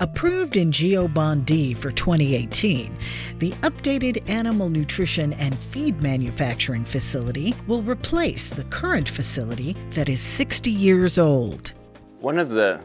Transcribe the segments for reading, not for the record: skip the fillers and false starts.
Approved in GeoBond D for 2018, the updated animal nutrition and feed manufacturing facility will replace the current facility that is 60 years old. One of the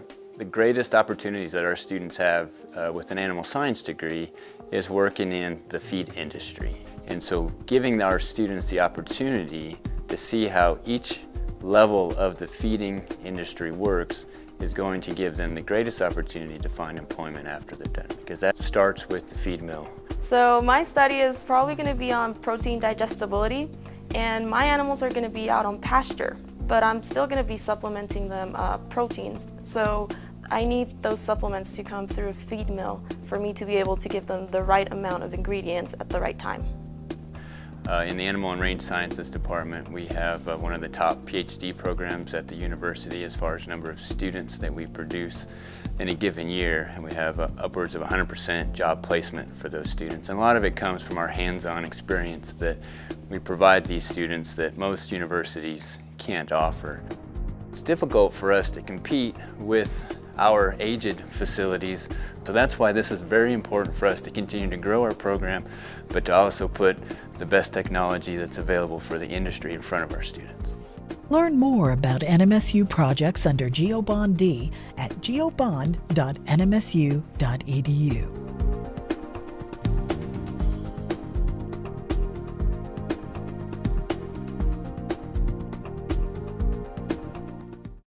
greatest opportunities that our students have with an animal science degree is working in the feed industry. And so giving our students the opportunity to see how each level of the feeding industry works is going to give them the greatest opportunity to find employment after they're done, because that starts with the feed mill. So my study is probably going to be on protein digestibility, and my animals are going to be out on pasture, but I'm still going to be supplementing them proteins. So I need those supplements to come through a feed mill for me to be able to give them the right amount of ingredients at the right time. In the Animal and Range Sciences Department, we have one of the top PhD programs at the university as far as number of students that we produce in a given year, and we have upwards of 100% job placement for those students. And a lot of it comes from our hands-on experience that we provide these students that most universities can't offer. It's difficult for us to compete with our aged facilities, so that's why this is very important for us to continue to grow our program, but to also put the best technology that's available for the industry in front of our students. Learn more about NMSU projects under GeoBond D at geobond.nmsu.edu.